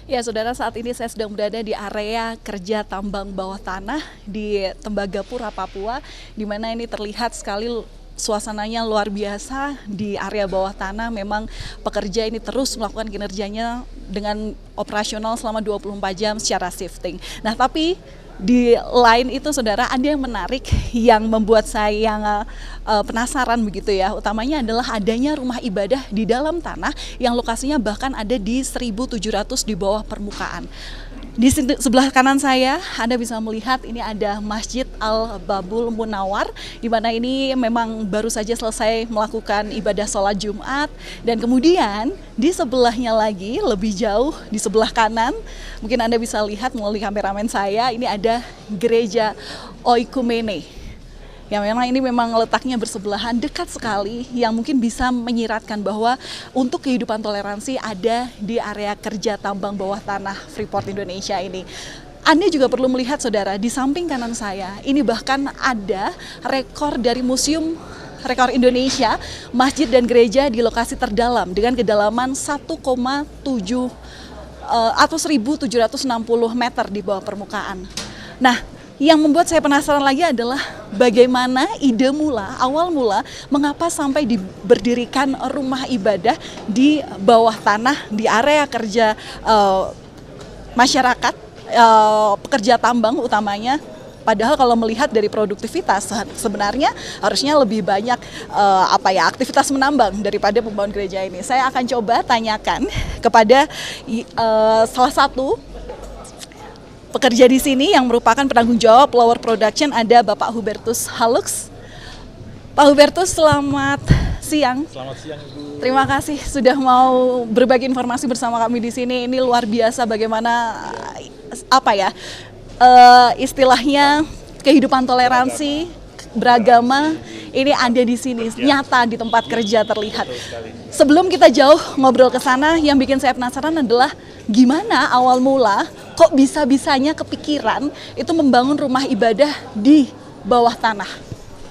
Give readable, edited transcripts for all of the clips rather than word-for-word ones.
Ya, saudara, saat ini saya sedang berada di area kerja tambang bawah tanah di Tembagapura, Papua, di mana ini terlihat sekali suasananya luar biasa di area bawah tanah. Memang pekerja ini terus melakukan kinerjanya dengan operasional selama 24 jam secara shifting. Nah, tapi di lain itu, saudara, ada yang menarik yang membuat saya penasaran begitu ya. Utamanya adalah adanya rumah ibadah di dalam tanah yang lokasinya bahkan ada di 1.700 di bawah permukaan. Di sebelah kanan saya, Anda bisa melihat ini ada Masjid Al-Babul Munawar, di mana ini memang baru saja selesai melakukan ibadah sholat Jumat. Dan kemudian di sebelahnya lagi, lebih jauh di sebelah kanan, mungkin Anda bisa lihat melalui kameramen saya, ini ada gereja Oikumene. Ya, memang ini memang letaknya bersebelahan, dekat sekali, yang mungkin bisa menyiratkan bahwa untuk kehidupan toleransi ada di area kerja tambang bawah tanah Freeport Indonesia ini. Anda juga perlu melihat, saudara, di samping kanan saya, ini bahkan ada rekor dari Museum Rekor Indonesia, masjid dan gereja di lokasi terdalam dengan kedalaman 1,7 atau 1.760 meter di bawah permukaan. Nah, yang membuat saya penasaran lagi adalah bagaimana awal mula, mengapa sampai berdirikan rumah ibadah di bawah tanah di area kerja masyarakat, pekerja tambang utamanya. Padahal kalau melihat dari produktivitas, sebenarnya harusnya lebih banyak aktivitas menambang daripada pembangunan gereja ini. Saya akan coba tanyakan kepada salah satu pekerja di sini yang merupakan penanggung jawab Lower Production, ada Bapak Hubertus Halux. Pak Hubertus, selamat siang. Selamat siang, Ibu. Terima kasih sudah mau berbagi informasi bersama kami di sini. Ini luar biasa bagaimana istilahnya kehidupan toleransi beragama ini ada di sini, nyata di tempat kerja terlihat. Sebelum kita jauh ngobrol ke sana, yang bikin saya penasaran adalah gimana awal mula kok bisa-bisanya kepikiran itu membangun rumah ibadah di bawah tanah?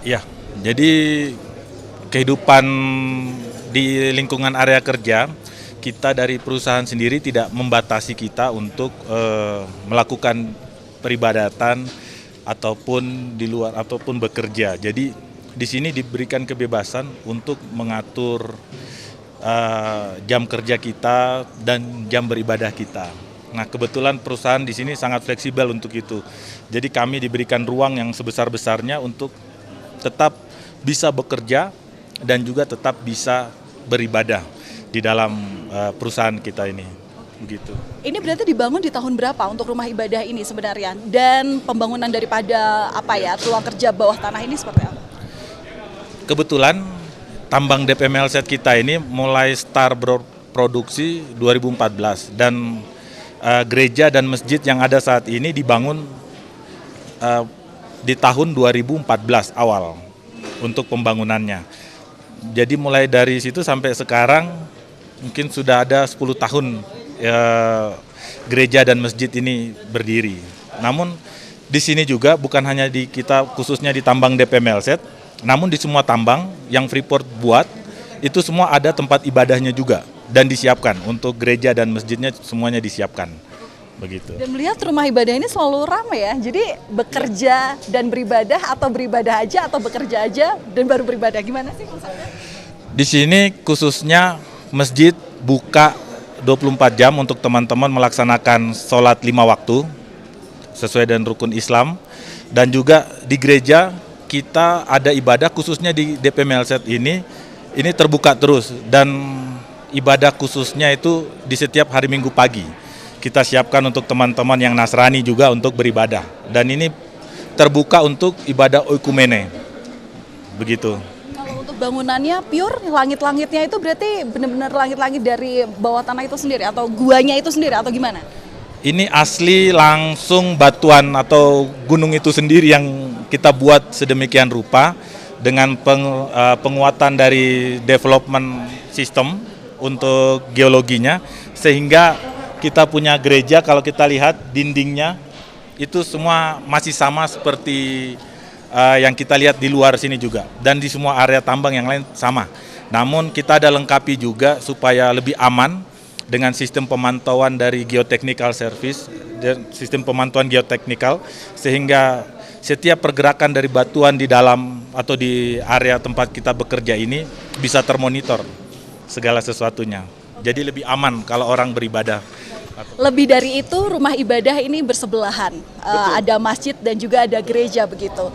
Ya, jadi kehidupan di lingkungan area kerja, kita dari perusahaan sendiri tidak membatasi kita untuk melakukan peribadatan ataupun di luar ataupun bekerja. Jadi di sini diberikan kebebasan untuk mengatur jam kerja kita dan jam beribadah kita. Nah, kebetulan perusahaan di sini sangat fleksibel untuk itu. Jadi kami diberikan ruang yang sebesar-besarnya untuk tetap bisa bekerja dan juga tetap bisa beribadah di dalam perusahaan kita ini. Begitu. Ini berarti dibangun di tahun berapa untuk rumah ibadah ini sebenarnya? Dan pembangunan daripada ruang kerja bawah tanah ini seperti apa? Kebetulan tambang DPML set kita ini mulai start berproduksi 2014 dan gereja dan masjid yang ada saat ini dibangun di tahun 2014 awal untuk pembangunannya. Jadi mulai dari situ sampai sekarang mungkin sudah ada 10 tahun gereja dan masjid ini berdiri. Namun di sini juga bukan hanya di kita khususnya di tambang DPML set, namun di semua tambang yang Freeport buat itu semua ada tempat ibadahnya juga dan disiapkan untuk gereja dan masjidnya, semuanya disiapkan begitu. Dan melihat rumah ibadah ini selalu ramai ya, jadi bekerja dan beribadah atau beribadah aja atau bekerja aja dan baru beribadah, gimana sih konsepnya? Di sini khususnya masjid buka 24 jam untuk teman-teman melaksanakan sholat 5 waktu sesuai dengan rukun Islam, dan juga di gereja kita ada ibadah khususnya di DPML set ini terbuka terus, dan ibadah khususnya itu di setiap hari Minggu pagi. Kita siapkan untuk teman-teman yang Nasrani juga untuk beribadah. Dan ini terbuka untuk ibadah oikumene. Begitu. Kalau untuk bangunannya pure, langit-langitnya itu berarti benar-benar langit-langit dari bawah tanah itu sendiri atau guanya itu sendiri atau gimana? Ini asli langsung batuan atau gunung itu sendiri yang kita buat sedemikian rupa dengan penguatan dari development system untuk geologinya, sehingga kita punya gereja, kalau kita lihat dindingnya itu semua masih sama seperti yang kita lihat di luar sini juga, dan di semua area tambang yang lain sama. Namun kita ada lengkapi juga supaya lebih aman, dengan sistem pemantauan dari geotechnical service dan sistem pemantauan geoteknikal, sehingga setiap pergerakan dari batuan di dalam atau di area tempat kita bekerja ini bisa termonitor segala sesuatunya. Jadi lebih aman kalau orang beribadah. Lebih dari itu, rumah ibadah ini bersebelahan. Ada masjid dan juga ada gereja begitu.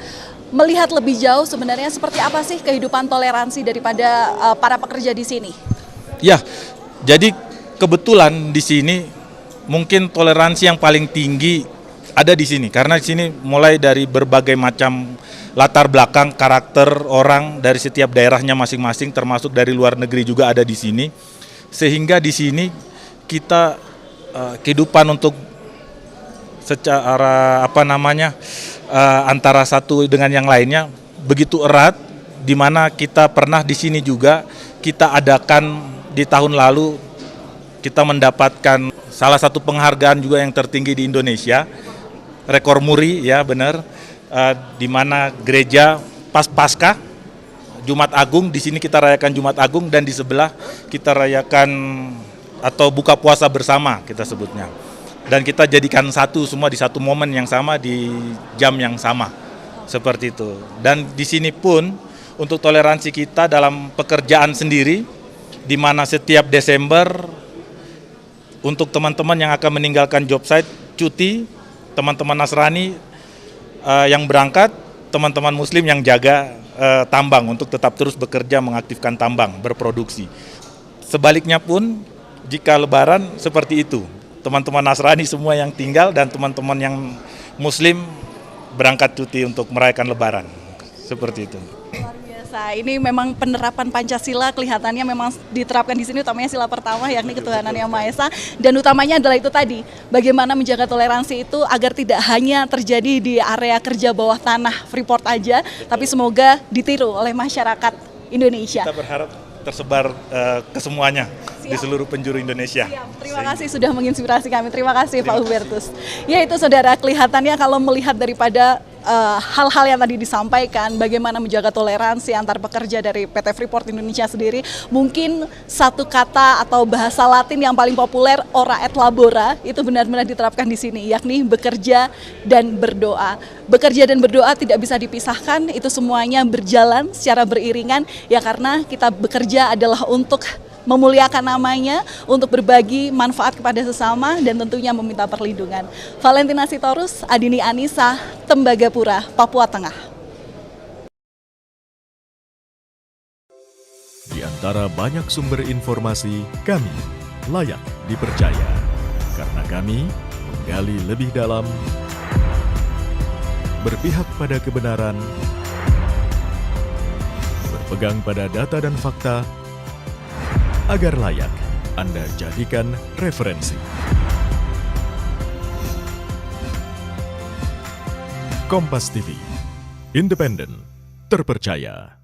Melihat lebih jauh sebenarnya seperti apa sih kehidupan toleransi daripada para pekerja di sini? Ya, jadi kebetulan di sini mungkin toleransi yang paling tinggi ada di sini. Karena di sini mulai dari berbagai macam latar belakang, karakter orang dari setiap daerahnya masing-masing, termasuk dari luar negeri juga ada di sini. Sehingga di sini kita kehidupan untuk secara antara satu dengan yang lainnya begitu erat, di mana kita pernah di sini juga kita adakan di tahun lalu, kita mendapatkan salah satu penghargaan juga yang tertinggi di Indonesia, rekor muri ya benar, di mana gereja Paskah Jumat Agung, di sini kita rayakan Jumat Agung, dan di sebelah kita rayakan atau buka puasa bersama kita sebutnya. Dan kita jadikan satu semua di satu momen yang sama di jam yang sama. Seperti itu. Dan di sini pun untuk toleransi kita dalam pekerjaan sendiri, di mana setiap Desember untuk teman-teman yang akan meninggalkan job site cuti, teman-teman Nasrani yang berangkat, teman-teman Muslim yang jaga tambang untuk tetap terus bekerja mengaktifkan tambang, berproduksi. Sebaliknya pun jika Lebaran seperti itu, teman-teman Nasrani semua yang tinggal dan teman-teman yang Muslim berangkat cuti untuk merayakan Lebaran, seperti itu. Luar biasa, ini memang penerapan Pancasila kelihatannya memang diterapkan di sini, utamanya sila pertama yakni ketuhanan yang Maha Esa, dan utamanya adalah itu tadi, bagaimana menjaga toleransi itu agar tidak hanya terjadi di area kerja bawah tanah Freeport aja, tapi semoga ditiru oleh masyarakat Indonesia. Kita berharap tersebar ke semuanya. Siap. Di seluruh penjuru Indonesia. Siap. Terima kasih sudah menginspirasi kami. Terima kasih Pak Hubertus. Ya itu saudara, kelihatannya kalau melihat daripada hal-hal yang tadi disampaikan, bagaimana menjaga toleransi antar pekerja dari PT Freeport Indonesia sendiri, mungkin satu kata atau bahasa Latin yang paling populer, ora et labora, itu benar-benar diterapkan di sini, yakni bekerja dan berdoa. Bekerja dan berdoa tidak bisa dipisahkan, itu semuanya berjalan secara beriringan, ya karena kita bekerja adalah untuk memuliakan namanya, untuk berbagi manfaat kepada sesama, dan tentunya meminta perlindungan. Valentina Sitorus, Adini Anissa, Tembagapura, Papua Tengah. Di antara banyak sumber informasi, kami layak dipercaya. Karena kami menggali lebih dalam, berpihak pada kebenaran, berpegang pada data dan fakta, agar layak Anda jadikan referensi. Kompas TV, independen, terpercaya.